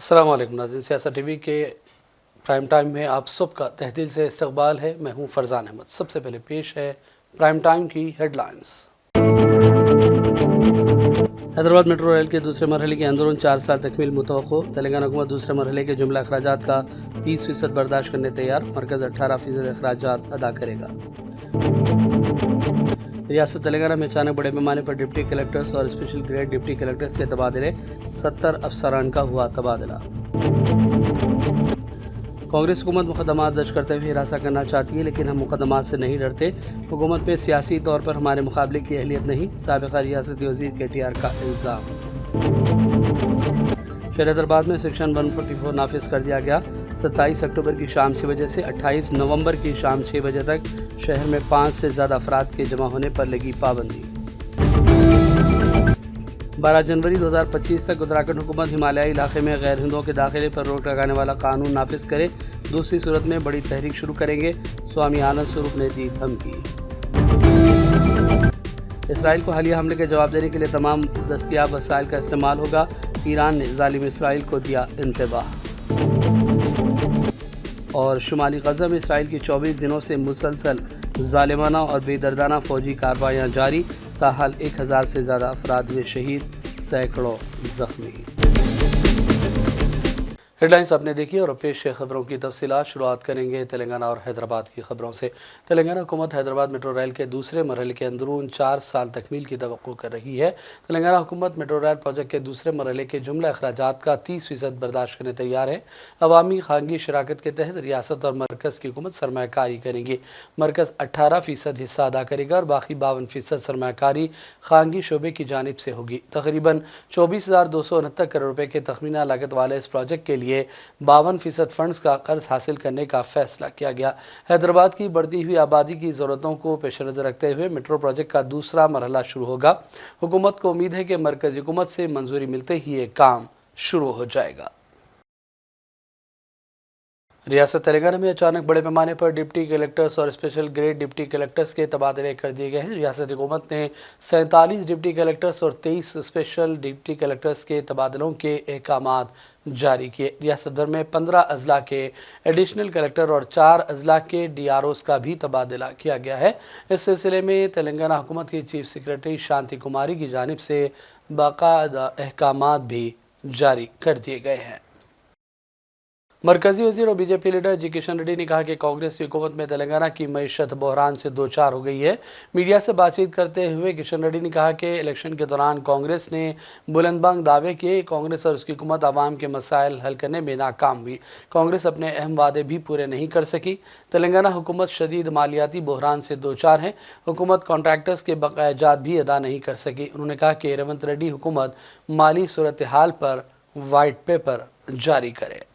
अस्सलाम वालेकुम नाज़रीन, सियासत टीवी के प्राइम टाइम में आप सबका तहदील से इस्तकबाल है। मैं हूं फरजान अहमद। सबसे पहले पेश है प्राइम टाइम की हेडलाइंस। हैदराबाद मेट्रो रेल के दूसरे मरहले के अंदरून 4 साल तकमील मुतवक्को। तेलंगाना हुकूमत दूसरे मरहले के जुमला अखराजात का 30% बर्दाश्त करने तैयार। मरकज़ 18% अखराजात अदा करेगा। रियासत तेलंगाना में अचानक बड़े पैमाने पर डिप्टी कलेक्टर्स और स्पेशल ग्रेड डिप्टी कलेक्टर्स के तबादले। 70 अफसरान का हुआ तबादला। कांग्रेस हुकूमत मुकदमा दर्ज करते हुए हिरासत करना चाहती है, लेकिन हम मुकदमा से नहीं डरते। हुकूमत में सियासी तौर पर हमारे मुकाबले की अहलियत नहीं। साबिक़ा रियासती वज़ीर KTR का इल्ज़ाम। शहर हैदराबाद में सेक्शन 144 नाफिज कर दिया गया। 27 अक्टूबर की शाम 6 बजे से 28 नवंबर की शाम 6 बजे तक शहर में 5 से ज़्यादा अफराद के जमा होने पर लगी पाबंदी। 12 जनवरी 2025 तक उत्तराखंड हुकूमत हिमालयी इलाके में गैर हिंदुओं के दाखिले पर रोक लगाने वाला कानून नाफिज करे। दूसरी सूरत में बड़ी तहरीक शुरू करेंगे। स्वामी आनंद स्वरूप ने दी धमकी। इसराइल को हालिया हमले के जवाब देने के लिए तमाम दस्तियाब वसाइल का इस्तेमाल होगा। ईरान ने जालिम इसराइल को दिया इंतबाह। और शुमाली गज़ा में इसराइल की 24 दिनों से मुसलसल जालिमाना और बेदर्दाना फौजी कार्रवाइयाँ जारी। ताहाल 1000 से ज़्यादा अफराद हुए शहीद, सैकड़ों जख्मी। हेडलाइंस आपने देखी और पेश है खबरों की तफसीलात। शुरुआत करेंगे तेलंगाना और हैदराबाद की खबरों से। तेलंगाना हुकूमत हैदराबाद मेट्रो रेल के दूसरे मरहले के अंदरून 4 साल तकमील की तवक्को कर रही है। तेलंगाना हुकूमत मेट्रो रेल प्रोजेक्ट के दूसरे मरहले के जुमला अखराजात का 30% बर्दाश्त करने तैयार है। अवामी खानगी शराकत के तहत रियासत और मरकज़ की हुकूमत सरमाकारी करेंगी। मरकज़ 18% हिस्सा अदा करेगा और बाकी 52% सरमाकारी खानगी शोबे की जानिब से होगी। तकरीबन 24,269 करोड़ रुपये के तखमीना लागत वाले इस प्रोजेक्ट के लिए 52% फंड्स का कर्ज हासिल करने का फैसला किया गया। हैदराबाद की बढ़ती हुई आबादी की ज़रूरतों को पेश नज़र रखते हुए मेट्रो प्रोजेक्ट का दूसरा मरहला शुरू होगा। हुकूमत को उम्मीद है कि मरकज़ी हुकूमत से मंजूरी मिलते ही ये काम शुरू हो जाएगा। रियासत तेलंगाना में अचानक बड़े पैमाने पर डिप्टी कलेक्टर्स और स्पेशल ग्रेड डिप्टी कलेक्टर्स के तबादले कर दिए गए हैं। रियासती हुकूमत ने 47 डिप्टी कलेक्टर्स और 23 स्पेशल डिप्टी कलेक्टर्स के तबादलों के अहकामात जारी किए। रियासत भर में 15 अजला के एडिशनल कलेक्टर और 4 अजला के DROs का भी तबादला किया गया है। इस सिलसिले में तेलंगाना हुकूमत की चीफ सेक्रेटरी शांति कुमारी की जानिब से बाकायदा अहकामात भी जारी कर दिए गए हैं। मरकजी वज़ीर और BJP लीडर जी किशन रेड्डी ने कहा कि कांग्रेस की हुकूमत में तेलंगाना की मईशत बहरान से दो चार हो गई है। मीडिया से बातचीत करते हुए किशन रेड्डी ने कहा कि इलेक्शन के दौरान कांग्रेस ने बुलंदबांग दावे किए। कांग्रेस और उसकी हुकूमत आवाम के मसाइल हल करने में नाकाम हुई। कांग्रेस अपने अहम वादे भी पूरे नहीं कर सकी। तेलंगाना हुकूमत शदीद मालियाती बहरान से दो चार है। हुकूमत कॉन्ट्रैक्टर्स के बकायाजात भी अदा नहीं कर सकी। उन्होंने कहा कि रेवंत रेड्डी हुकूमत माली सूरत हाल पर वाइट पेपर जारी करे।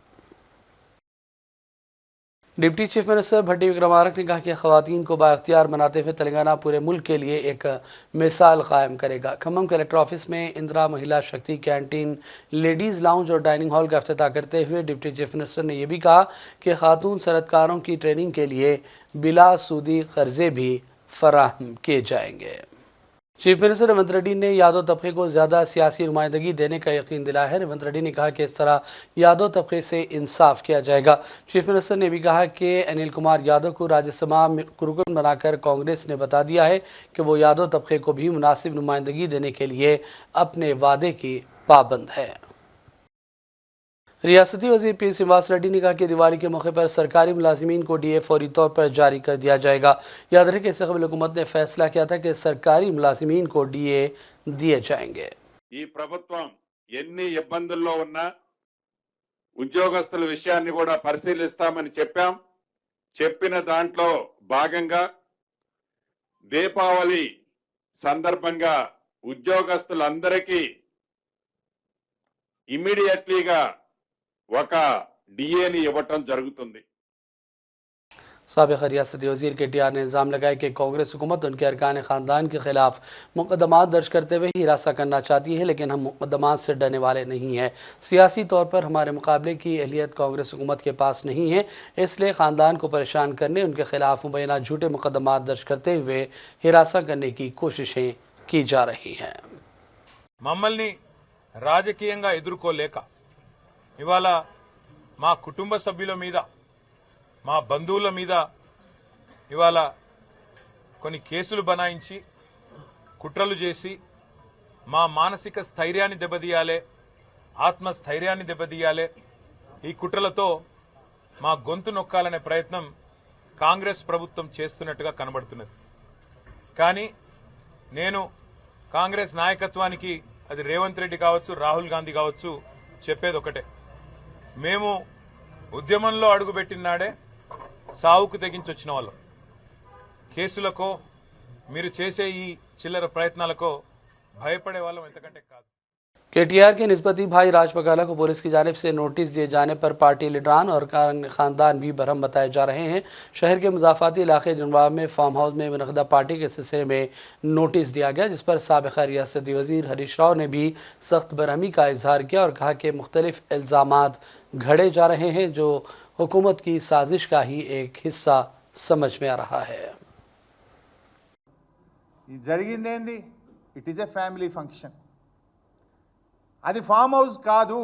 डिप्टी चीफ मिनिस्टर भट्टी विक्रमारक ने कहा कि ख़वातीन को बाइख्तियार बनाते हुए तेलंगाना पूरे मुल्क के लिए एक मिसाल कायम करेगा। खम्मम कलेक्टर ऑफिस में इंदिरा महिला शक्ति कैंटीन, लेडीज़ लाउंज और डाइनिंग हॉल का इफ्तिताह करते हुए डिप्टी चीफ मिनिस्टर ने यह भी कहा कि खातून सनअतकारों की ट्रेनिंग के लिए बिला सूदी कर्जे भी फराहम किए जाएंगे। चीफ मिनिस्टर रेवंत रेड्डी ने यादव तबके को ज़्यादा सियासी नुमाइंदगी देने का यकीन दिलाया है। रेवंत रेड्डी ने कहा कि इस तरह यादव तबके से इंसाफ किया जाएगा। चीफ मिनिस्टर ने भी कहा कि अनिल कुमार यादव को राज्यसभा में रुकन बनाकर कांग्रेस ने बता दिया है कि वो यादव तबके को भी मुनासिब नुमाइंदगी देने के लिए अपने वादे की पाबंद है। रियासती वज़ीर P. श्रीनिवास रेड्डी ने कहा कि दिवाली के मौके पर सरकारी मुलाजिमीन को DA फौरी तौर पर जारी कर दिया जाएगा। याद रखें कि इससे कबल हुकूमत ने फैसला किया था कि सरकारी मुलाजिमीन को DA दिए जाएंगे। ఈ ప్రభుత్వం ఎన్ని ఇబ్బందుల్లో ఉన్నా ఉద్యోగస్తుల విషయాన్ని కూడా పరిశీలిస్తామని చెప్పాం. చెప్పిన దాంట్లో భాగంగా దీపావళి సందర్భంగా ఉద్యోగస్తులందరికీ ఇమిడియట్లీగా ఒక DAని ఇవ్వటం జరుగుతుంది. साबिक़ रियासती वज़ीर KTR ने इल्ज़ाम लगाया कि कांग्रेस हुकूमत उनके अरकान ख़ानदान के ख़िलाफ़ मुक़दमात दर्ज करते हुए हिरासत करना चाहती है, लेकिन हम मुक़दमात से डरने वाले नहीं हैं। सियासी तौर पर हमारे मुकाबले की अहलियत कांग्रेस हुकूमत के पास नहीं है, इसलिए ख़ानदान को परेशान करने, उनके ख़िलाफ़ मुबैना झूठे मुक़दमात दर्ज करते हुए हिरासत करने की कोशिशें की जा रही हैं। మమ్మల్ని రాజకీయంగా ఎదుర్కోలేక ఇవాళ మా కుటుంబ సభ్యుల మీద, మా బంధువుల మీద ఇవాళ కొన్ని కేసులు బనాయించి కుట్రలు చేసి మా మానసిక స్థైర్యాన్ని దెబ్బతీయాలి, ఆత్మస్థైర్యాన్ని దెబ్బతీయాలి. ఈ కుట్రలతో మా గొంతు నొక్కాలనే ప్రయత్నం కాంగ్రెస్ ప్రభుత్వం చేస్తున్నట్టుగా కనబడుతున్నది. కానీ నేను కాంగ్రెస్ నాయకత్వానికి, అది రేవంత్ రెడ్డి కావచ్చు, రాహుల్ గాంధీ కావచ్చు, చెప్పేది ఒకటే: మేము ఉద్యమంలో అడుగుపెట్టిన నాడే సావుకు తెగించొచ్చిన వాళ్ళం. కేసులకో మీరు చేసే ఈ చిల్లర ప్రయత్నాలకో భయపడే వాళ్ళం ఎంతకంటే కాదు. केटीआर के निस्बती भाई राज बघेला को पुलिस की जानिब से नोटिस दिए जाने पर पार्टी लीडरान और खानदान भी बरहम बताए जा रहे हैं। शहर के मुजाफाती इलाके जनवाब में फार्म हाउस में मुनक़दा पार्टी के सिलसिले में नोटिस दिया गया, जिस पर साबिक़ा रियासती वज़ीर हरीश राव ने भी सख्त बरहमी का इजहार किया और कहा कि मुख्तलिफ इल्ज़ामात घड़े जा रहे हैं जो हुकूमत की साजिश का ही एक हिस्सा समझ में आ रहा है। జరిగిందేంది? It is a family function. అది ఫామ్ హౌస్ కాదు,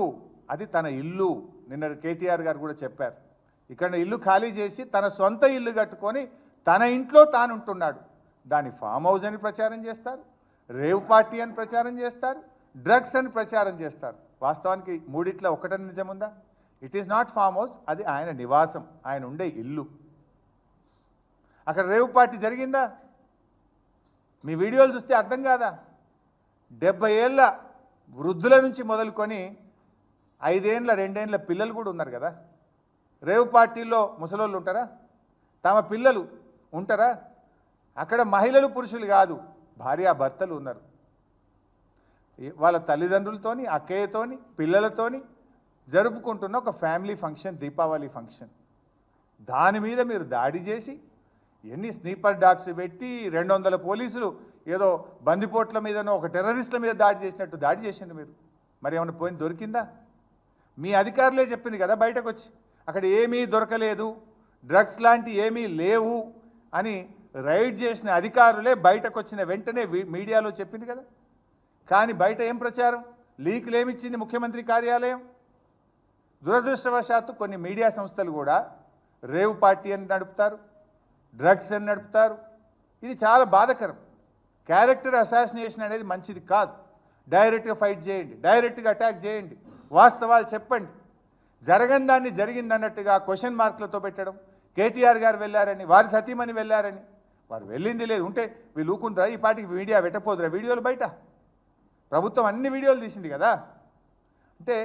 అది తన ఇల్లు. నిన్న కేటీఆర్ గారు కూడా చెప్పారు, ఇక్కడ ఇల్లు ఖాళీ చేసి తన సొంత ఇల్లు కట్టుకొని తన ఇంట్లో తాను ఉంటున్నాడు. దాన్ని ఫామ్ హౌస్ అని ప్రచారం చేస్తారు, రేవ్ పార్టీ అని ప్రచారం చేస్తారు, డ్రగ్స్ అని ప్రచారం చేస్తారు. వాస్తవానికి మూడిట్లో ఒకటని నిజముందా? It is not farmhouse, అది ఆయన నివాసం, ఆయన ఉండే ఇల్లు. అక్కడ రేవ్ పార్టీ జరిగిందా? మీ వీడియోలు చూస్తే అర్థం కాదా? 70 ఏళ్ళ వృద్ధుల నుంచి మొదలుకొని 5 ఏళ్ళ 2 ఏళ్ళ పిల్లలు కూడా ఉన్నారు కదా. రేవ్ పార్టీల్లో ముసలోళ్ళు ఉంటారా? తమ పిల్లలు ఉంటారా? అక్కడ మహిళలు పురుషులు కాదు, భార్యాభర్తలు ఉన్నారు. వాళ్ళ తల్లిదండ్రులతోని, అక్కయ్యతోని, పిల్లలతోని జరుపుకుంటున్న ఒక ఫ్యామిలీ ఫంక్షన్, దీపావళి ఫంక్షన్. దాని మీద మీరు దాడి చేసి ఎన్ని స్నీపర్ డాగ్స్ పెట్టి 200 పోలీసులు ఏదో బందిపోట్ల మీదనో ఒక టెర్రరిస్టుల మీద దాడి చేసినట్టు దాడి చేసింది మీరు. మరి ఏమైనా పోయింది దొరికిందా? మీ అధికారులే చెప్పింది కదా బయటకు వచ్చి, అక్కడ ఏమీ దొరకలేదు, డ్రగ్స్ లాంటి ఏమీ లేవు అని రైడ్ చేసిన అధికారులే బయటకు వచ్చిన వెంటనే మీడియాలో చెప్పింది కదా. కానీ బయట ఏం ప్రచారం, లీకులు ఏమిచ్చింది ముఖ్యమంత్రి కార్యాలయం? దురదృష్టవశాత్తు కొన్ని మీడియా సంస్థలు కూడా రేవ్ పార్టీ అని నడుపుతారు, డ్రగ్స్ అని నడుపుతారు. ఇది చాలా బాధాకరం. క్యారెక్టర్ అసాసినేషన్ అనేది మంచిది కాదు. డైరెక్ట్గా ఫైట్ చేయండి, డైరెక్ట్గా అటాక్ చేయండి, వాస్తవాలు చెప్పండి. జరగని దాన్ని జరిగిందన్నట్టుగా క్వశ్చన్ మార్కులతో పెట్టడం, కేటీఆర్ గారు వెళ్ళారని, వారి సతీమణి వెళ్ళారని, వారు వెళ్ళింది లేదు ఉంటే వీళ్ళు ఊకుంటారా? ఈ పార్టీకి మీడియా పెట్టపోదురా వీడియోలు? బయట ప్రభుత్వం అన్ని వీడియోలు తీసింది కదా. అంటే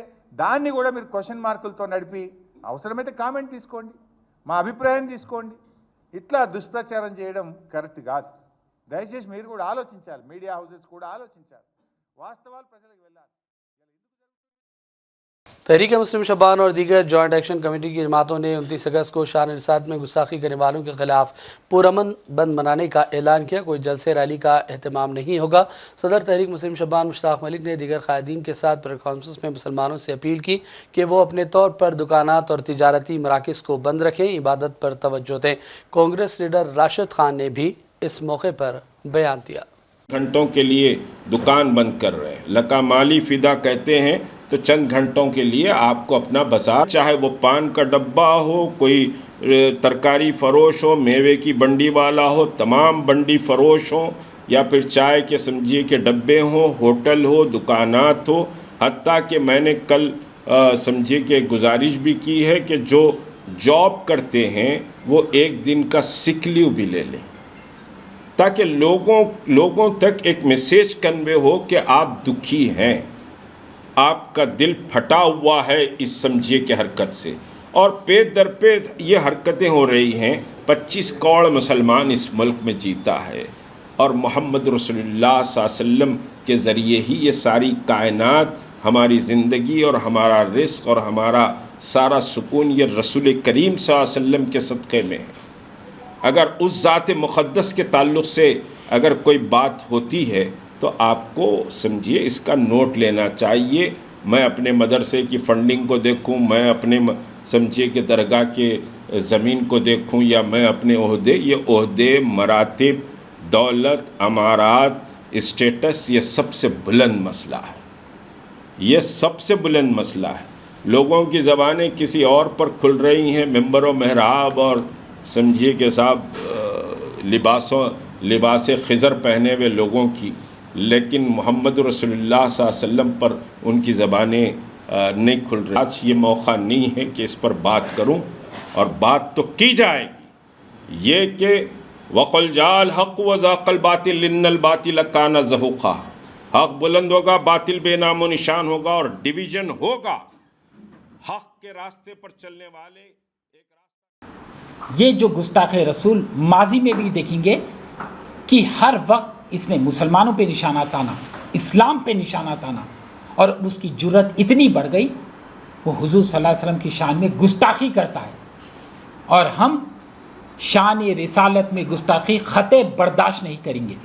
దాన్ని కూడా మీరు క్వశ్చన్ మార్కులతో నడిపి, అవసరమైతే కామెంట్ తీసుకోండి, మా అభిప్రాయం తీసుకోండి. ఇట్లా దుష్ప్రచారం చేయడం కరెక్ట్ కాదు. దయచేసి మీరు కూడా ఆలోచించాలి, మీడియా హౌసెస్ కూడా ఆలోచించాలి, వాస్తవాలు ప్రజలకు వెళ్ళాలి. तहरीक मुस्लिम शबान और दीगर जॉइंट एक्शन कमेटी की जमातों ने 29 अगस्त को शान रिसात में गुस्ताखी करने वालों के खिलाफ पुरअमन बंद मनाने का ऐलान किया। कोई जलसे रैली का एहतमाम नहीं होगा। सदर तहरीक मुस्लिम शबान मुश्ताक मलिक ने दीगर कायदीन के साथ प्रेस कॉन्फ्रेंस में मुसलमानों से अपील की कि वो अपने तौर पर दुकानात और तिजारती मराकज़ को बंद रखें, इबादत पर तवज्जो दें। कांग्रेस लीडर राशिद खान ने भी इस मौके पर बयान दिया। घंटों के लिए दुकान बंद कर रहे हैं, लका माली फिदा कहते हैं, तो चंद घंटों के लिए आपको अपना बाजार, चाहे वो पान का डब्बा हो, कोई तरकारी फरोश हो, मेवे की बंडी वाला हो, तमाम बंडी फरोश हो, या फिर चाय के समझिए के डब्बे हो, होटल हो, दुकानात हो। हत्ता कि मैंने कल समझिए कि गुजारिश भी की है कि जो जॉब करते हैं वो 1 दिन का सिक लीव भी ले लें, ताकि लोगों तक एक मैसेज कन्वे हो कि आप दुखी हैं, आपका दिल फटा हुआ है इस समझिए के हरकत से। और पे दर पे ये हरकतें हो रही हैं। 25 करोड़ मुसलमान इस मुल्क में जीता है और मोहम्मद रसूलुल्लाह सल्लल्लाहु अलैहि वसल्लम के ज़रिए ही ये सारी कायनात, हमारी ज़िंदगी और हमारा रिस्क और हमारा सारा सुकून ये रसूल करीम सल्लल्लाहु अलैहि वसल्लम के सदक़े में है। अगर उस ज़ात मुक़द्दस के ताल्लुक़ से अगर कोई बात होती है तो आपको समझिए इसका नोट लेना चाहिए। मैं अपने मदरसे की फ़ंडिंग को देखूं, मैं अपने समझिए कि दरगाह के ज़मीन को देखूं, या मैं अपने ओहदे, ये ओहदे, मरातिब, दौलत, अमारात, स्टेटस, ये सबसे बुलंद मसला है, ये सबसे बुलंद मसला है। लोगों की ज़बानें किसी और पर खुल रही हैं, मिंबर व महराब और समझिए कि साहब लिबास खिज़र पहने हुए लोगों की, लेकिन मोहम्मद रसूलुल्लाह सल्लल्लाहु अलैहि वसल्लम पर उनकी ज़बानें नहीं खुल रही। आज ये मौका नहीं है कि इस पर बात करूं, और बात तो की जाएगी ये कि वक़ुल जाल हक़ व ज़ाक़ल बातिल इन्नल बातिल काना ज़हूक़ा, हक़ बुलंद होगा, बातिल बेनामो निशान होगा और डिवीज़न होगा। हक़ के रास्ते पर चलने वाले ये जो गुस्ताख रसूल माजी में भी देखेंगे कि हर वक्त इसने मुसलमानों पे निशाना ताना, इस्लाम पे निशाना ताना, और उसकी जुर्रत इतनी बढ़ गई वो हुजूर सल्लल्लाहु अलैहि वसल्लम की शान में गुस्ताखी करता है। और हम शान रिसालत में गुस्ताखी ख़ते बर्दाश्त नहीं करेंगे।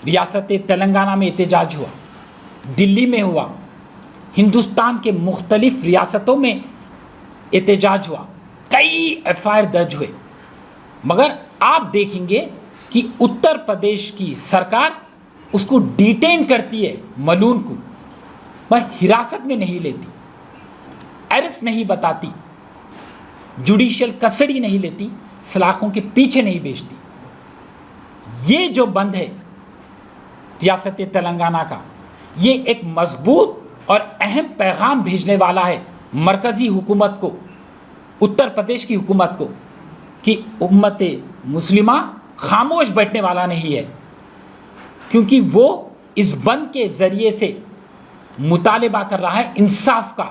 रियासत तेलंगाना में एहतजाज हुआ, दिल्ली में हुआ, हिंदुस्तान के मुख्तलिफ़ रियासतों में एहतजाज हुआ, कई FIR दर्ज हुए, मगर आप देखेंगे कि उत्तर प्रदेश की सरकार उसको डिटेन करती है, मलून को वह हिरासत में नहीं लेती, अरेस्ट नहीं बताती, जुडिशियल कस्टडी नहीं लेती, सलाखों के पीछे नहीं भेजती। ये जो बंद है रियासत तेलंगाना का, ये एक मजबूत और अहम पैगाम भेजने वाला है मरकज़ी हुकूमत को, उत्तर प्रदेश की हुकूमत को, कि उम्मत मुस्लिमा खामोश बैठने वाला नहीं है, क्योंकि वो इस बंद के ज़रिए से मुतालिबा कर रहा है इंसाफ का,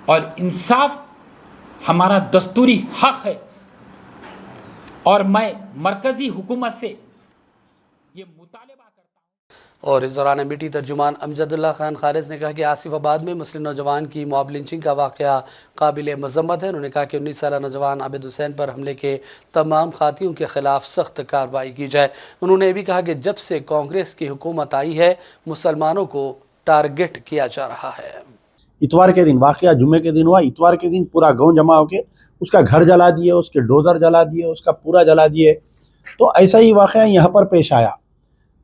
और इंसाफ हमारा दस्तूरी हक़ है। और मैं मरकज़ी हुकूमत से ये मुतालिबा करता हूँ। और इस दौरान MBT तर्जुमान अमजदुल्ला खान खारिज ने कहा कि आसिफाबाद में मुस्लिम नौजवान की मॉब लिंचिंग का वाक़या काबिल मज़म्मत है। उन्होंने कहा कि 19 साला नौजवान आबिद हुसैन पर हमले के तमाम खातियों के ख़िलाफ़ सख्त कार्रवाई की जाए। उन्होंने ये भी कहा कि जब से कांग्रेस की हुकूमत आई है मुसलमानों को टारगेट किया जा रहा है। इतवार के दिन वाक़या जुम्मे के दिन हुआ। इतवार के दिन पूरा गांव जमा होके उसका घर जला दिए, उसके डोज़र जला दिए, उसका पूरा जला दिए। तो ऐसा ही वाक़या यहाँ पर पेश आया।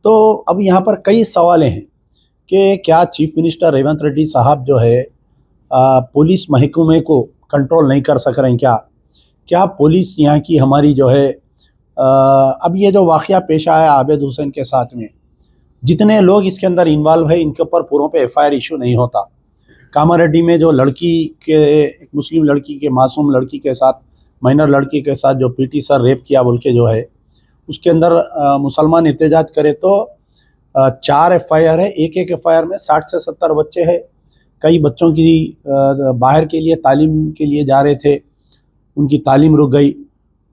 तो अब यहाँ पर कई सवालें हैं कि क्या चीफ मिनिस्टर रेवंत रेड्डी साहब जो है पुलिस महकमे को कंट्रोल नहीं कर सक रहे हैं? क्या पुलिस यहाँ की हमारी जो है अब ये जो वाक़या पेश आया आबिद हुसैन के साथ में, जितने लोग इसके अंदर इन्वॉल्व है इनके ऊपर पूरों पे FIR इशू नहीं होता। कामारेड्डी में जो लड़की के, एक मुस्लिम लड़की के, मासूम लड़की के साथ, माइनर लड़की के साथ जो PT सर रेप किया बोल के जो है, उसके अंदर मुसलमान एहतजाज करे तो 4 FIR है। एक FIR में 60 से 70 बच्चे हैं। कई बच्चों की बाहर के लिए तालीम के लिए जा रहे थे, उनकी तालीम रुक गई,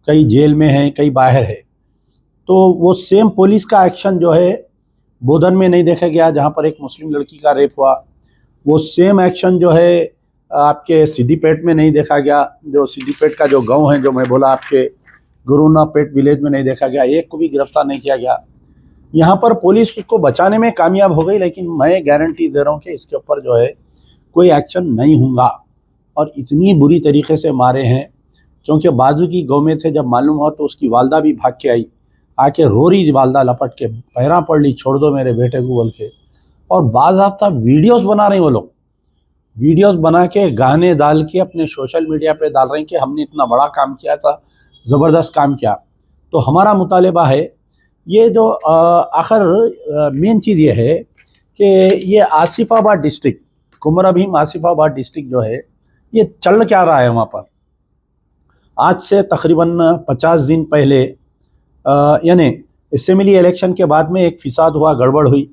कई जेल में हैं, कई बाहर है। तो वो सेम पुलिस का एक्शन जो है बोधन में नहीं देखा गया जहाँ पर एक मुस्लिम लड़की का रेप हुआ। वो सेम एक्शन जो है आपके सिद्दीपेट में नहीं देखा गया, जो सिद्दीपेट का जो गांव है, जो मैं बोला आपके गुरुनापेट विलेज में नहीं देखा गया, एक को भी गिरफ्तार नहीं किया गया। यहाँ पर पुलिस उसको बचाने में कामयाब हो गई, लेकिन मैं गारंटी दे रहा हूँ कि इसके ऊपर जो है कोई एक्शन नहीं होगा। और इतनी बुरी तरीके से मारे हैं, क्योंकि बाजू की गाँव में थे, जब मालूम हुआ तो उसकी वालदा भी भाग के आई, आके रो रही वालदा लपट के, पैरा पड़ ली, छोड़ दो मेरे बेटे को बोल के। और बाज़ाब्ता वीडियोस बना रहे हैं वो लोग, वीडियोस बना के गाने डाल के अपने सोशल मीडिया पे डाल रहे हैं कि हमने इतना बड़ा काम किया था, ज़बरदस्त काम किया। तो हमारा मुतालिबा है ये जो आखिर मेन चीज़ ये है कि ये आसिफाबाद डिस्ट्रिक्ट, कुमरभीम आसिफाबाद डिस्ट्रिक्ट जो है, ये चल क्या रहा है वहाँ पर। आज से तकरीबन 50 दिन पहले यानी असेंबली इलेक्शन के बाद में एक फिसाद हुआ, गड़बड़ हुई।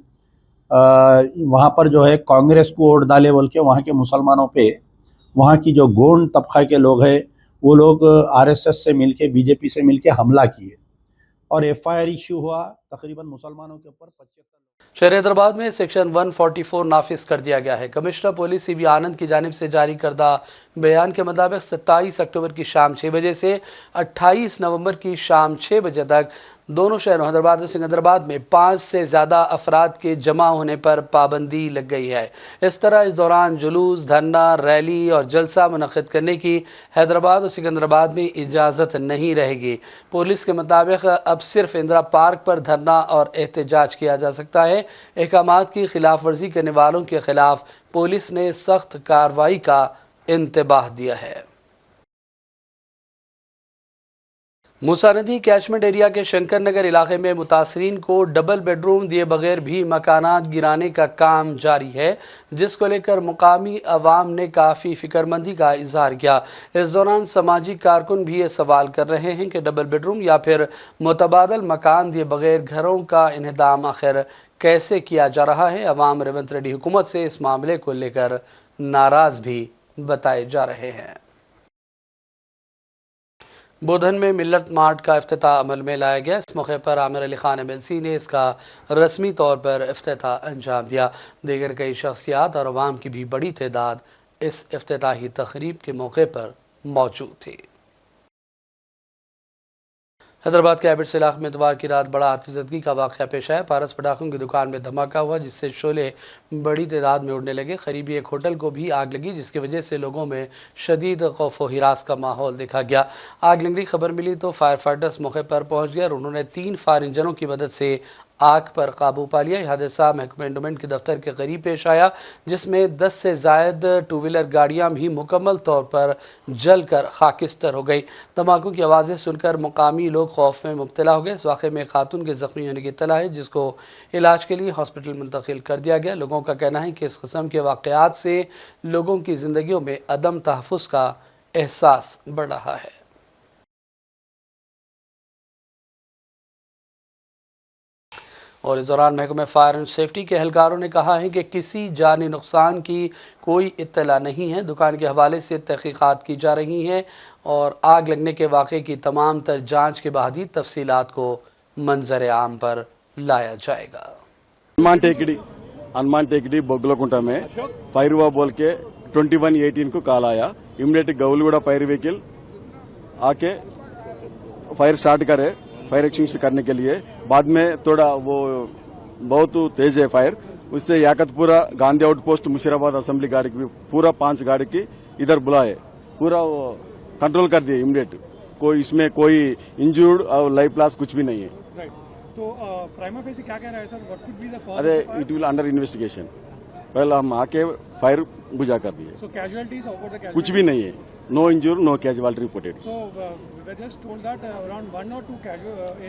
वहाँ पर जो है कांग्रेस को वोट डाले बोल के वहाँ के मुसलमानों पे, वहाँ की जो गोंड तबका के लोग हैं वो लोग RSS से मिलके, BJP से मिलके हमला किए और FIR इशू हुआ तकरीबन मुसलमानों के ऊपर 75। शहर हैदराबाद में सेक्शन 144 नाफिज कर दिया गया है। कमिश्नर पुलिस CB आनंद की जानिब से जारी करदा बयान के मुताबिक 27 अक्टूबर की शाम 6 बजे से 28 नवंबर की शाम 6 बजे तक दोनों शहरों हैदराबाद और सिकंदराबाद में 5 से ज़्यादा अफराद के जमा होने पर पाबंदी लग गई है। इस तरह इस दौरान जुलूस, धरना, रैली और जलसा मुनक़्क़िद करने की हैदराबाद और सिकंदराबाद में इजाज़त नहीं रहेगी। पुलिस के मुताबिक अब सिर्फ इंदिरा पार्क पर धरना और एहतजाज किया जा सकता है। अहकामात की खिलाफ वर्जी करने वालों के खिलाफ पुलिस ने सख्त कार्रवाई का इंतबाह दिया है। मूसा नदी कैचमेंट एरिया के शंकर नगर इलाके में मुतासरीन को डबल बेडरूम दिए बगैर भी मकानात गिराने का काम जारी है, जिसको लेकर मुकामी अवाम ने काफ़ी फिक्रमंदी का इजहार किया। इस दौरान समाजी कारकुन भी ये सवाल कर रहे हैं कि डबल बेडरूम या फिर मुतबादल मकान दिए बगैर घरों का इंहदाम आखिर कैसे किया जा रहा है। अवाम रेवंत रेड्डी हुकूमत से इस मामले को लेकर नाराज़ भी बताए जा रहे हैं। बोधन में मिल्लत मार्ट का इफ्तिताह अमल में लाया गया। इस मौके पर आमिर अली खान MLC ने इसका रस्मी तौर पर इफ्तिताह अंजाम दिया। दीगर कई शख्सियात और अवाम की भी बड़ी तादाद इस इफ्तिताही तकरीब के मौके पर मौजूद थी। हैदराबाद के हैबिट्स इलाके में इतवार की रात बड़ा आतिशबाजी का वाक़या पेश आया। पारस पटाखों की दुकान में धमाका हुआ, जिससे शोले बड़ी तादाद में उड़ने लगे। करीबी एक होटल को भी आग लगी, जिसकी वजह से लोगों में शदीद खौफ व हिरास का माहौल देखा गया। आग लगने की खबर मिली तो फायर फाइटर्स मौके पर पहुंच गए और उन्होंने 3 फायर इंजनों की मदद से आग पर काबू पा लिया। यह हादसा महकमा एंडोमेंट के दफ्तर के करीब पेश आया, जिसमें 10 से ज़ायद 2 व्हीलर गाड़ियां भी मुकम्मल तौर पर जलकर खाकिस्तर हो गई। धमाकों की आवाज़ें सुनकर मुकामी लोग खौफ में मुब्तला हो गए। इस वाक़े में खातून के ज़ख्मी होने की इत्तला है, जिसको इलाज के लिए हॉस्पिटल मुंतकिल कर दिया गया। लोगों का कहना है कि इस किस्म के वाक़यात से लोगों की ज़िंदगियों में अदम तहफ़्फ़ुज़ का एहसास बढ़ रहा है। और इस दौरान महकमे फायर एंड सेफ्टी के एहलकारों ने कहा है कि किसी जानी नुकसान की कोई इत्तला नहीं है। दुकान के हवाले से तहक़ीक़ात की जा रही हैं और आग लगने के वाक़े की तमाम तर जाँच के बाद ही तफसीलात को मंजर आम पर लाया जाएगा। हनुमान टेकड़ी बोगलकुंटा में फायर हुआ बोल के 2118 को कॉल आया। इमीडिएट गौलगुड़ा फायर व्हीकल आके फायर स्टार्ट करे, फायर एक्सटिंग्विश करने के लिए। बाद में थोड़ा वो बहुत तेज है फायर, उससे याकतपुरा गांधी आउटपोस्ट मुशीराबाद असेंबली गाड़ी की पूरा 5 गाड़ी की इधर बुलाए, पूरा कंट्रोल कर दिए इमीडिएट। कोई इसमें कोई इंजर्ड और लाइफ लॉस कुछ भी नहीं है। तो प्राइमा फेसी क्या कह रहा है sir, what could be the cause? अरे इट विल अंडर इन्वेस्टिगेशन। पहले हम आके फायर बुझा कर दिए। सो कैजुअलिटीज ओवर द कुछ भी नहीं है, no injury no casualty reported. So we just told that around 1 or 2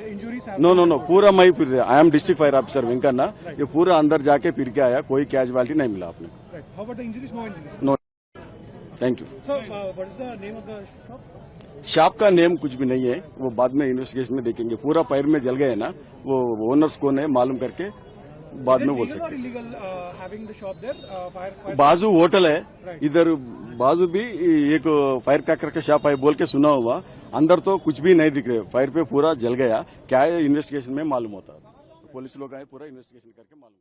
injuries have. No पूरा मैं फिर I am district fire officer Venkanna, ये पूरा अंदर जाके फिर के आया, कोई कैजुअलिटी नहीं मिला आपने। How about the injuries? No injuries. No, thank you. So what is the name of the shop? Shop का नेम कुछ भी नहीं है, वो बाद में इन्वेस्टिगेशन में देखेंगे। पूरा फायर में जल गए ना, वो ओनर्स कौन है मालूम करके बाद में बोल सकते हैं। बाजू होटल है, इधर बाजू भी एक फायर क्रैकर का शॉप है बोल के सुना हुआ, अंदर तो कुछ भी नहीं दिख रहे। फायर पे पूरा जल गया, क्या है इन्वेस्टिगेशन में मालूम होता है। पुलिस लोग आए, पूरा इन्वेस्टिगेशन करके मालूम।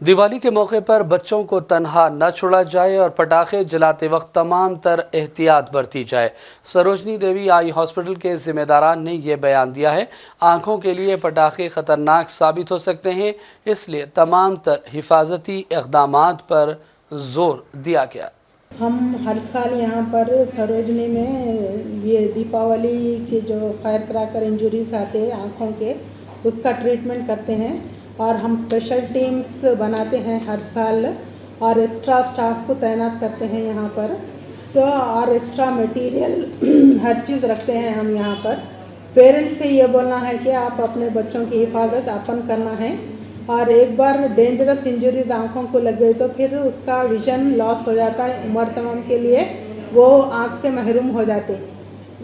दिवाली के मौके पर बच्चों को तनहा न छोड़ा जाए और पटाखे जलाते वक्त तमाम तर एहतियात बरती जाए। सरोजनी देवी आई हॉस्पिटल के जिम्मेदारान ने यह बयान दिया है। आंखों के लिए पटाखे ख़तरनाक साबित हो सकते हैं, इसलिए तमाम तर हिफाजती इक़दामात पर जोर दिया गया। हम हर साल यहाँ पर सरोजनी में ये दीपावली के जो फायर क्रैकर इंजरीज आते हैं आँखों के, उसका ट्रीटमेंट करते हैं और हम स्पेशल टीम्स बनाते हैं हर साल और एक्स्ट्रा स्टाफ को तैनात करते हैं यहाँ पर। तो और एक्स्ट्रा मटेरियल हर चीज़ रखते हैं हम यहाँ पर। पेरेंट्स से ये बोलना है कि आप अपने बच्चों की हिफाजत अपन करना है, और एक बार डेंजरस इंजरीज आँखों को लग गई तो फिर उसका विजन लॉस हो जाता है। उम्र तमाम के लिए वो आँख से महरूम हो जाते।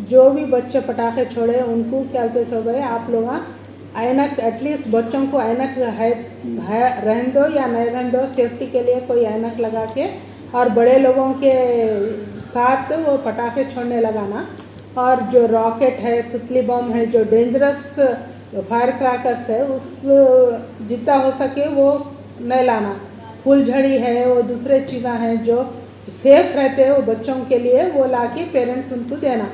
जो भी बच्चे पटाखे छोड़े उनको क्या कहते हो गए, आप लोग ऐनक एटलीस्ट बच्चों को ऐनक है रहने दो या नहीं रहने दो, सेफ्टी के लिए कोई ऐनक लगा के, और बड़े लोगों के साथ वो पटाखे छोड़ने लगाना। और जो रॉकेट है, सुतली बम है, जो डेंजरस फायर क्रैकर्स है, उस जितना हो सके वो नहीं लाना। फुलझड़ी है, वो दूसरे चीज़ें हैं जो सेफ रहते हैं वो बच्चों के लिए, वो ला के पेरेंट्स उनको देना।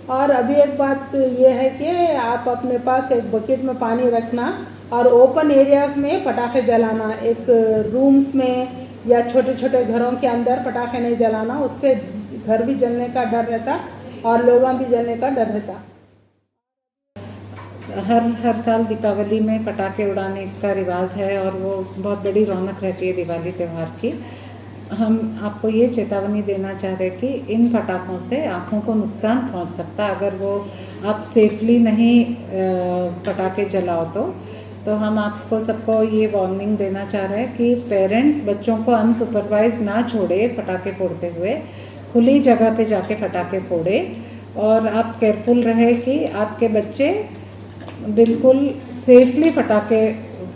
और अभी एक बात ये है कि आप अपने पास एक बकेट में पानी रखना और ओपन एरियाज में पटाखे जलाना, एक रूम्स में या छोटे छोटे घरों के अंदर पटाखे नहीं जलाना, उससे घर भी जलने का डर रहता और लोगों भी जलने का डर रहता। हर साल दीपावली में पटाखे उड़ाने का रिवाज है और वो बहुत बड़ी रौनक रहती है दिवाली त्यौहार की। हम आपको ये चेतावनी देना चाह रहे हैं कि इन पटाखों से आँखों को नुकसान पहुंच सकता है अगर वो आप सेफली नहीं पटाखे जलाओ तो हम आपको सबको ये वार्निंग देना चाह रहे हैं कि पेरेंट्स बच्चों को अनसुपरवाइज ना छोड़े पटाखे फोड़ते हुए, खुली जगह पे जाके पटाखे फोड़े और आप केयरफुल रहे कि आपके बच्चे बिल्कुल सेफली पटाखे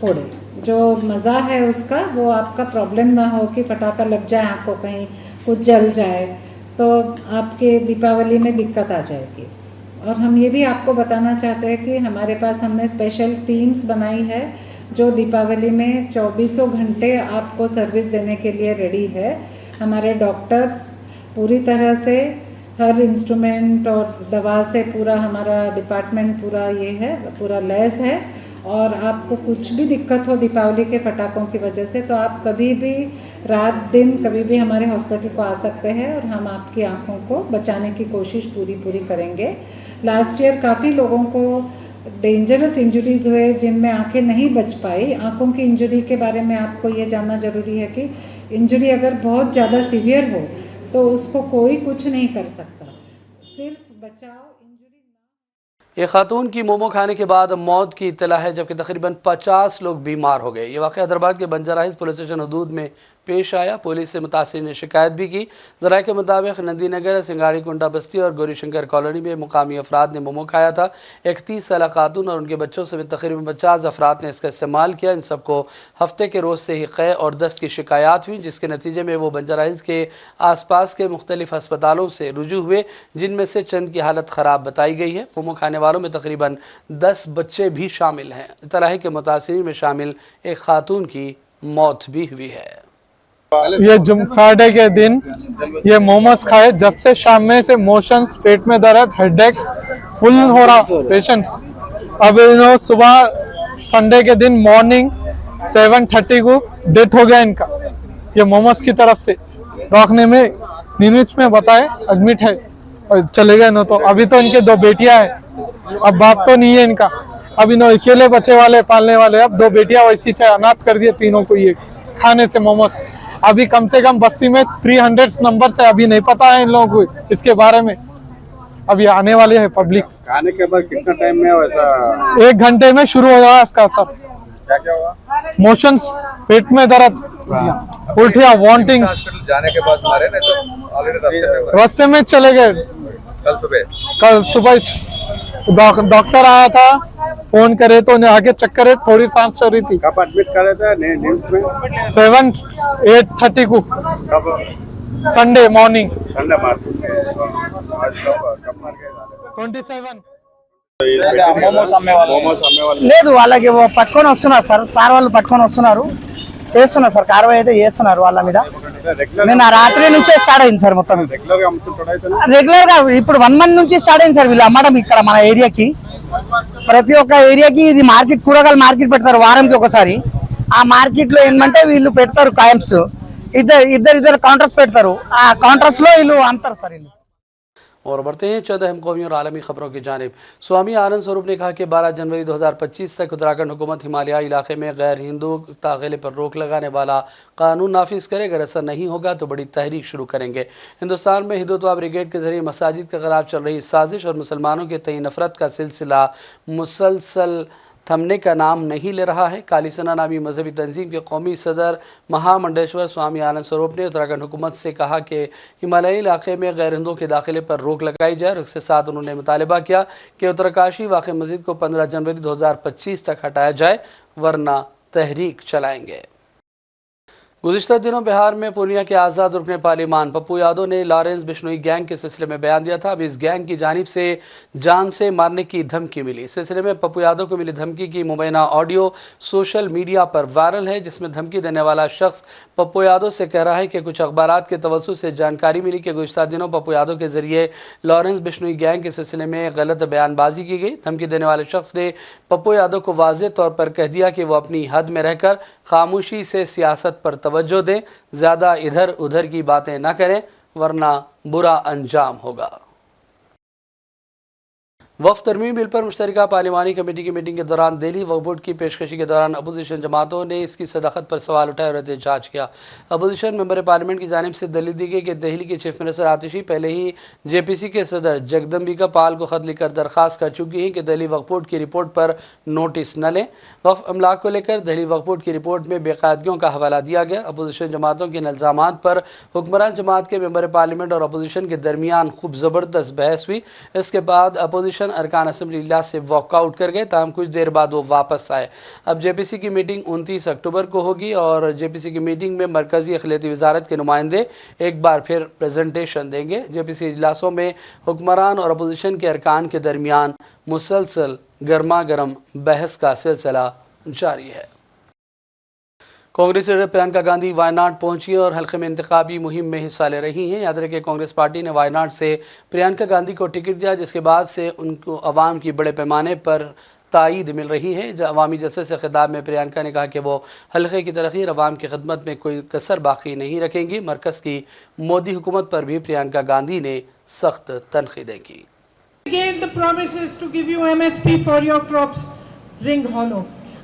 फोड़े। जो मज़ा है उसका वो आपका प्रॉब्लम ना हो कि पटाखा लग जाए आपको, कहीं कुछ जल जाए तो आपके दीपावली में दिक्कत आ जाएगी। और हम ये भी आपको बताना चाहते हैं कि हमारे पास हमने स्पेशल टीम्स बनाई है जो दीपावली में 24 घंटे आपको सर्विस देने के लिए रेडी है। हमारे डॉक्टर्स पूरी तरह से हर इंस्ट्रूमेंट और दवा से पूरा हमारा डिपार्टमेंट पूरा ये है, पूरा लैस है। और आपको कुछ भी दिक्कत हो दीपावली के पटाखों की वजह से तो आप कभी भी रात दिन कभी भी हमारे हॉस्पिटल को आ सकते हैं और हम आपकी आँखों को बचाने की कोशिश पूरी करेंगे। लास्ट ईयर काफ़ी लोगों को डेंजरस इंजरीज हुए जिनमें आंखें नहीं बच पाई। आँखों की इंजरी के बारे में आपको ये जानना ज़रूरी है कि इंजरी अगर बहुत ज़्यादा सीवियर हो तो उसको कोई कुछ नहीं कर सकता, सिर्फ बचाव। एक खातून की मोमो खाने के बाद मौत की इत्तला है जबकि तकरीबन 50 लोग बीमार हो गए। ये वाक़या हैदराबाद के बंजारा हिल्स पुलिस स्टेशन हदूद में पेश आया। पुलिस से मुतासिर ने शिकायत भी की। ज़राए के मुताबिक नंदी नगर, सिंगाड़ी कुंडा बस्ती और गौरी शंकर कॉलोनी में मुकामी अफराद ने मोमो खाया था। 31 साल खातून और उनके बच्चों समेत तकरीबन 50 अफराद ने इसका इस्तेमाल किया। इन सबको हफ्ते के रोज़ से ही क़ै और दस्त की शिकायत हुई, जिसके नतीजे में वो बंजारा हिल्स के आसपास के मुख्तलिफ अस्पतालों से रुजू हुए, जिनमें से चंद की हालत ख़राब बताई गई है। मोमो खाने वालों में तकरीबन 10 बच्चे भी शामिल हैं। इत्तला के मुतासिरीन में शामिल एक खातून की मौत भी हुई है। ये फ्राइडे के दिन ये मोमोज खाए, जब से शाम में से मोशंस, पेट में दर्द, हेडेक फुल हो रहा पेशेंट्स। अब इन्होंने सुबह संडे के दिन मॉर्निंग 7:30 को डेथ हो गया इनका, ये मोमोज की तरफ से। रखने में निमिष में बताए एडमिट है और चले गए न। तो अभी तो इनके 2 बेटियां हैं, अब बाप तो नहीं है इनका। अब इन्होंने अकेले बच्चे वाले पालने वाले, अब 2 बेटियां वैसी थे, अनाथ कर दिए तीनों को ये खाने से मोमोज। अभी कम से कम बस्ती में 300 नंबर से अभी नहीं पता है इन लोगों को इसके बारे में। अभी आने वाले हैं पब्लिक। खाने के बाद कितना टाइम में वैसा? 1 घंटे में शुरू हो जाएगा इसका सब। क्या हुआ? मोशंस, पेट में दर्द, उल्टियाँ, वॉन्टिंग। जाने के बाद मारे नहीं तो ऑलरेडी रास्ते में चले गए। कल सुबह डॉक्टर आया था, फोन करे तो उन्हें आगे चेक करे, थोड़ी सांस चल रही थी। कब एडमिट करे थे न्यूज़ में? 8:30 को संडे मॉर्निंग। संडे मॉर्निंग कब मार गए? 27 లేదు వాళ్ళకి పట్టుకొని వస్తున్నారు సార్ వాళ్ళు పట్టుకొని వస్తున్నారు, చేస్తున్నారు సార్, కార్యవాహి అయితే చేస్తున్నారు వాళ్ళ మీద. నేను ఆ రాత్రి నుంచే స్టార్ట్ అయింది సార్ మొత్తం. రెగ్యులర్ గా ఇప్పుడు 1 మంత్ నుంచి స్టార్ట్ అయింది సార్ వీళ్ళు అమ్మడం ఇక్కడ మన ఏరియాకి. ప్రతి ఒక్క ఏరియాకి ఇది మార్కెట్, కూరగాయల మార్కెట్ పెడతారు వారానికి ఒకసారి. ఆ మార్కెట్ లో ఏంటంటే వీళ్ళు పెడతారు కాయింప్స్, ఇద్దరు కౌంటర్స్ పెడతారు, ఆ కౌంటర్స్ లో వీళ్ళు అమ్ముతారు సార్ వీళ్ళు. और बढ़ते हैं चंद अहम कौमी और आलमी खबरों की जानिब। स्वामी आनंद स्वरूप ने कहा कि 12 जनवरी 2025 तक उत्तराखंड हुकूमत हिमालयी इलाके में गैर हिंदू दाखिले पर रोक लगाने वाला कानून नाफिज करे। अगर ऐसा नहीं होगा तो बड़ी तहरीक शुरू करेंगे। हिंदुस्तान में हिंदुत्व ब्रिगेड के जरिए मसाजिद के खिलाफ चल रही साजिश और मुसलमानों के तय नफरत का सिलसिला मुसलसल थमने का नाम नहीं ले रहा है। काली सना नामी मजहबी तंजीम के कौमी सदर महामंडेश्वर स्वामी आनंद स्वरूप ने उत्तराखंड हुकूमत से कहा कि हिमालयी इलाके में गैर हिंदुओं के दाखिले पर रोक लगाई जाए। और इसके साथ उन्होंने मुतालबा किया कि उत्तरकाशी वाक़ मस्जिद को 15 जनवरी 2025 तक हटाया जाए, वरना तहरीक चलाएंगे। गुज़िश्ता दिनों बिहार में पूर्णिया के आज़ाद रुकने पार्लिमान पप्पू यादव ने लॉरेंस बिश्नोई गैंग के सिलसिले में बयान दिया था। अब इस गैंग की जानिब से जान से मारने की धमकी मिली। इस सिलसिले में पप्पू यादव को मिली धमकी की मुबैना ऑडियो सोशल मीडिया पर वायरल है, जिसमें धमकी देने वाला शख्स पप्पू यादव से कह रहा है कि कुछ अखबारात के तवज्जुह से जानकारी मिली कि गुज़िश्ता दिनों पप्पू यादव के जरिए लॉरेंस बिश्नोई गैंग के सिलसिले में गलत बयानबाजी की गई। धमकी देने वाले शख्स ने पप्पू यादव को वाज़ेह तौर पर कह दिया कि वो अपनी हद में रहकर खामोशी से सियासत पर तवज्जो दें, ज़्यादा इधर उधर की बातें ना करें वरना बुरा अंजाम होगा। वफ़द तरमीम बिल पर मुश्तरका पार्लिमानी कमेटी की मीटिंग के दौरान दिल्ली वक्फ बोर्ड की पेशकशी के दौरान अपोजिशन जमातों ने इसकी सदाकत पर सवाल उठाए और एहतजाज किया। अपोजिशन मेंबर पार्लियामेंट की जानिब से दलील दी गई कि दिल्ली के चीफ मिनिस्टर आतिशी पहले ही JPC के सदर जगदम्बिका पाल को खत लिखकर दरख्वास्त कर चुकी हैं कि दिल्ली वक्फ बोर्ड की रिपोर्ट पर नोटिस न लें। वक्फ अमलाक को लेकर दिल्ली वक्फ बोर्ड की रिपोर्ट में बेकायदगियों का हवाला दिया गया। अपोजिशन जमातों के इल्ज़ामात पर हुक्मरान जमात के मेंबर पार्लियामेंट और अपोजिशन के दरमियान खूब ज़बरदस्त बहस हुई। इसके बाद अपोजिशन अरकान असम्बली इजलास से वॉकआउट कर गए, ताहम कुछ देर बाद वो वापस आए। अब JPC की मीटिंग 29 अक्टूबर को होगी और JPC की मीटिंग में मरकज़ी अखिलती वजारत के नुमाइंदे एक बार फिर प्रेजेंटेशन देंगे। JPC इजलासों में हुक्मरान और अपोजिशन के अरकान के दरमियान मुसलसल गर्मा गर्म बहस का सिलसिला जारी है। कांग्रेस लीडर प्रियंका गांधी वायनाड पहुंची और हल्के में इंतखाबी मुहिम में हिस्सा ले रही हैं। याद रखें कांग्रेस पार्टी ने वायनाड से प्रियंका गांधी को टिकट दिया, जिसके बाद से उनको अवाम की बड़े पैमाने पर तायीद मिल रही है। अवामी जलसे से खिताब में प्रियंका ने कहा कि वो हल्के की तरक्की और अवाम की खिदमत में कोई कसर बाकी नहीं रखेंगी। मरकज़ की मोदी हुकूमत पर भी प्रियंका गांधी ने सख्त तनकीदें की।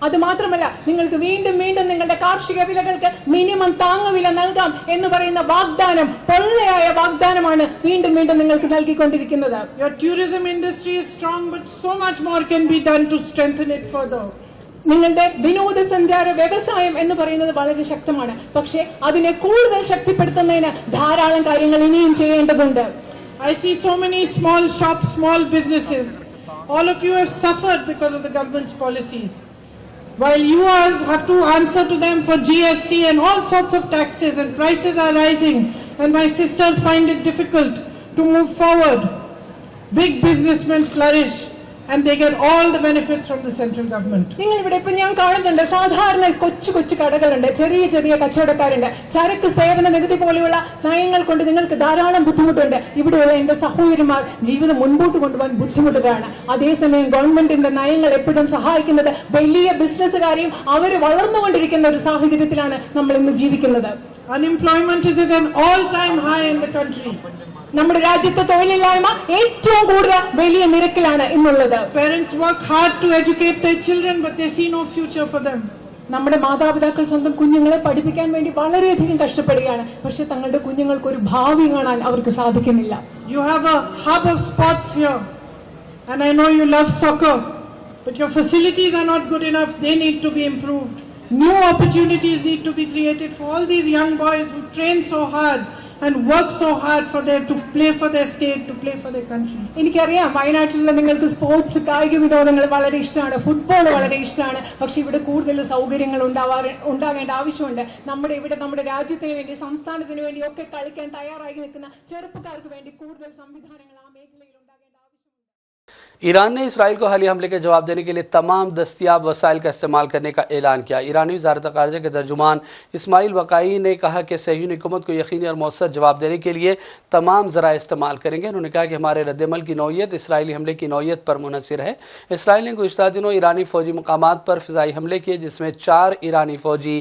അത് മാത്രമല്ല നിങ്ങൾക്ക് വീണ്ടും വീണ്ടും നിങ്ങളുടെ കാർഷിക വിലകൾക്ക് മിനിമം താങ്ങുവില നൽകാം എന്ന് പറയുന്ന വാഗ്ദാനം പൊള്ളയായ വാഗ്ദാനമാണ് വീണ്ടും വീണ്ടും നിങ്ങൾക്ക് നൽകിക്കൊണ്ടിരിക്കുന്നത്. Your tourism industry is strong, but so much more can be done to strengthen it further. നിങ്ങളുടെ വിനോദസഞ്ചാര വ്യവസായം എന്ന് പറയുന്നത് വളരെ ശക്തമാണ്, പക്ഷേ അതിനെ കൂടുതൽ ശക്തിപ്പെടുത്തുന്നതിന് ധാരാളം കാര്യങ്ങൾ ഇനിയും ചെയ്യേണ്ടതുണ്ട്. I see so many small shops, small businesses. All of you have suffered because of the government's policies. While you all have to answer to them for GST and all sorts of taxes, and prices are rising, and my sisters find it difficult to move forward. Big businessmen flourish and they get all the benefits from the central government. നിങ്ങൾ ഇവിടെ ഇപ്പോൾ ഞാൻ കാണുന്നുണ്ട് സാധാരണ കൊച്ചു കൊച്ചു കടകളുണ്ട്, ചെറിയ ചെറിയ കച്ചവടക്കാരുണ്ട്. ചരക്ക് സേവന നികുതി പോലെയുള്ള നയങ്ങൾ കൊണ്ട് നിങ്ങൾക്ക് ധാരാളം ബുദ്ധിമുട്ടുണ്ട്. ഇവിടെയുള്ള എന്റെ സഹോദരിമാർ ജീവിതം മുൻപോട്ട് കൊണ്ടുപോകാൻ ബുദ്ധിമുട്ടുകയാണ്. അതേസമയം ഗവൺമെന്റിന്റെ നയങ്ങൾ എപ്പോഴും സഹായിക്കുന്നത് വലിയ ബിസിനസ്സുകാരെയും അവർ വളർന്നുകൊണ്ടിരിക്കുന്ന ഒരു സാഹചര്യത്തിലാണ് നമ്മൾ ഇന്ന് ജീവിക്കുന്നത്. Unemployment is at an all-time high in the country. നമ്മുടെ രാജ്യത്തെ തൊഴിലില്ലായ്മ ഏറ്റവും കൂടുതൽ വലിയ നിരക്കിലാണ് ഇന്നുള്ളത്. Parents work hard to educate their children, but they see no future for them. നമ്മുടെ മാതാപിതാക്കൾ സ്വന്തം കുഞ്ഞുങ്ങളെ പഠിപ്പിക്കാൻ വേണ്ടി വളരെയധികം കഷ്ടപ്പെടുകയാണ്, പക്ഷെ തങ്ങളുടെ കുഞ്ഞുങ്ങൾക്ക് ഒരു ഭാവി കാണാൻ അവർക്ക് സാധിക്കുന്നില്ല. You have a hub of sports here, and I know you love soccer, but your facilities are not good enough. They need to be improved. New opportunities need to be created for all these young boys who train so hard and work so hard for them to play for their state, to play for their country. എനിക്കറിയാം വയനാട്ടിലുള്ള നിങ്ങൾക്ക് sports കായിക വിനോദങ്ങൾ വളരെ ഇഷ്ടമാണ്, football വളരെ ഇഷ്ടമാണ്, പക്ഷെ ഇവിടെ കൂടുതൽ സൗകര്യങ്ങൾ ഉണ്ടാകേണ്ട ആവശ്യമുണ്ട്. നമ്മുടെ രാജ്യത്തിന് വേണ്ടി, സംസ്ഥാനത്തിന് വേണ്ടി ഒക്കെ കളിക്കാൻ തയ്യാറായി നിൽക്കുന്ന ചെറുപ്പക്കാർക്ക് വേണ്ടി കൂടുതൽ സംവിധാനങ്ങൾ ആ മേഖലയിൽ ഉണ്ടാകേണ്ട ആവശ്യമുണ്ട്. ईरान ने इसराइल को हालिया हमले के जवाब देने के लिए तमाम दस्तियाब वसाइल का इस्तेमाल करने का ऐलान किया। ईरानी वज़ारत ख़ारिजा के तर्जुमान इस्माइल वक़ाई ने कहा कि सहयूनी हुकूमत को यकीनी और मौसर जवाब देने के लिए तमाम ज़राए इस्तेमाल करेंगे। उन्होंने कहा कि हमारे रद्दमल की नौयत इसराइली हमले की नौयत पर मुनहसर है। इसराइल ने गुज़िश्ता दिनों ईरानी फ़ौजी मकामात पर फ़िज़ाई हमले किए, जिसमें 4 ईरानी फ़ौजी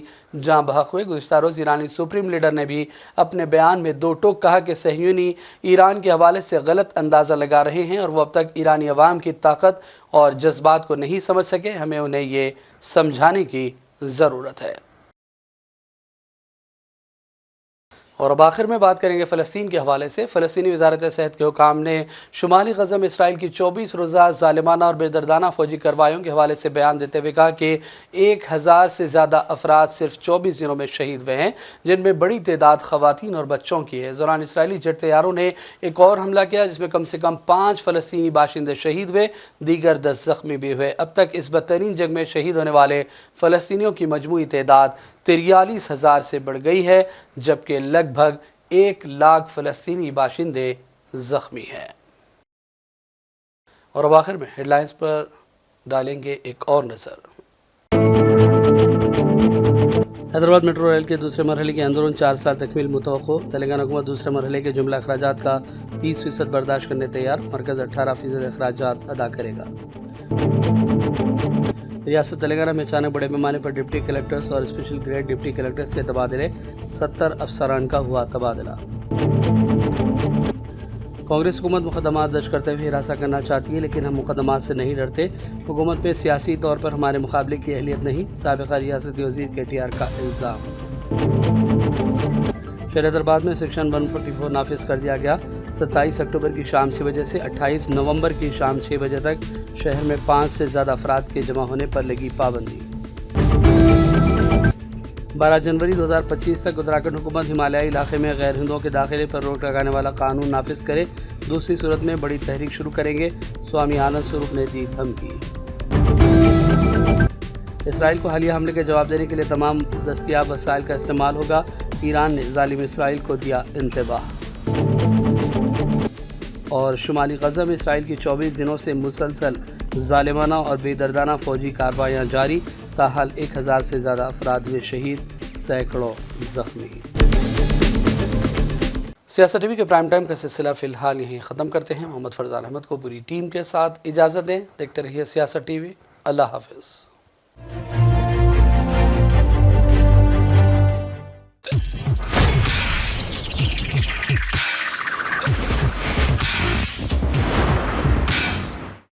जाँ बहक हुए। गुज़िश्ता रोज़ ईरानी सुप्रीम लीडर ने भी अपने बयान में दो टोक कहा कि सहयूनी ईरान के हवाले से गलत अंदाज़ा लगा रहे हैं और वो अब तक ईरानी अवाम की ताकत और जज्बात को नहीं समझ सके। हमें उन्हें ये समझाने की ज़रूरत है। और अब आखिर में बात करेंगे फ़लस्तीन के हवाले से। फ़लस्तीनी वज़ारत सेहत के हुकाम ने शुमाली गज़ा में इसराइल की 24 रोज़ा ज़ालिमाना और बेदर्दाना फ़ौजी कार्रवाइयों के हवाले से बयान देते हुए कहा कि 1000 से ज़्यादा अफराद सिर्फ 24 दिनों में शहीद हुए हैं, जिनमें बड़ी तादाद ख़वातीन और बच्चों की है। इस दौरान इसराइली जेट तैयारों ने एक और हमला किया, जिसमें कम से कम 5 फ़लस्तीनी बाशिंदे शहीद हुए, दीगर 10 ज़ख्मी भी हुए। अब तक इस बदतरीन जंग में शहीद होने वाले फ़लस्तीनियों की मजमूई तादाद 43,000 से बढ़ गई है, जबकि लगभग 1 लाख फ़लस्तीनी बाशिंदे जख्मी हैं। और अब आखिर में हेडलाइंस पर डालेंगे एक और नज़र। हैदराबाद मेट्रो रेल के दूसरे मरहले के अंदरून 4 साल तकमील मुतवक्को। तेलंगाना हुकूमत दूसरे मरहले के जुमला अखराजात का 30% बर्दाश्त करने तैयार। मरकज़ 18% अखराजात अदा करेगा। रियासत तेलंगाना में अचानक बड़े पैमाने पर डिप्टी कलेक्टर्स और स्पेशल ग्रेड डिप्टी कलेक्टर्स के तबादले। 70 अफसरान का हुआ तबादला। कांग्रेस हुकूमत मुकदमा दर्ज करते हुए हिरासा करना चाहती है, लेकिन हम मुकदमा से नहीं डरते। हुकूमत में सियासी तौर पर हमारे मुकाबले की अहलियत नहीं। साबिक़ा रियासती वज़ीर KTR का इल्ज़ाम। शहर हैदराबाद में सेक्शन 144 नाफिज कर दिया गया। 27 अक्टूबर की शाम 6 बजे से 28 नवंबर की शाम 6 बजे तक शहर में 5 से ज़्यादा अफराद के जमा होने पर लगी पाबंदी। 12 जनवरी 2025 तक उत्तराखंड हुकूमत हिमालयी इलाके में गैर हिंदुओं के दाखिले पर रोक लगाने वाला कानून नाफिज करे। दूसरी सूरत में बड़ी तहरीक शुरू करेंगे। स्वामी आनंद स्वरूप ने दी धमकी। इसराइल को हालिया हमले के जवाब देने के लिए तमाम दस्तियाब वसाइल का इस्तेमाल होगा। ईरान ने जालिम इसराइल को दिया इंतबाह। और शुमाली गज़ा में इसराइल की 24 दिनों से मुसलसल जालिमाना और बेदर्दाना फौजी कार्रवाइयाँ जारी। ताहाल 1000 से ज़्यादा अफराद हुए शहीद, सैकड़ों जख्मी। सियासत टीवी के प्राइम टाइम का सिलसिला फ़िलहाल यहीं ख़त्म करते हैं। मोहम्मद फरजान अहमद को पूरी टीम के साथ इजाज़त दें। देखते रहिए सियासत टीवी। अल्लाह हाफ़िज़।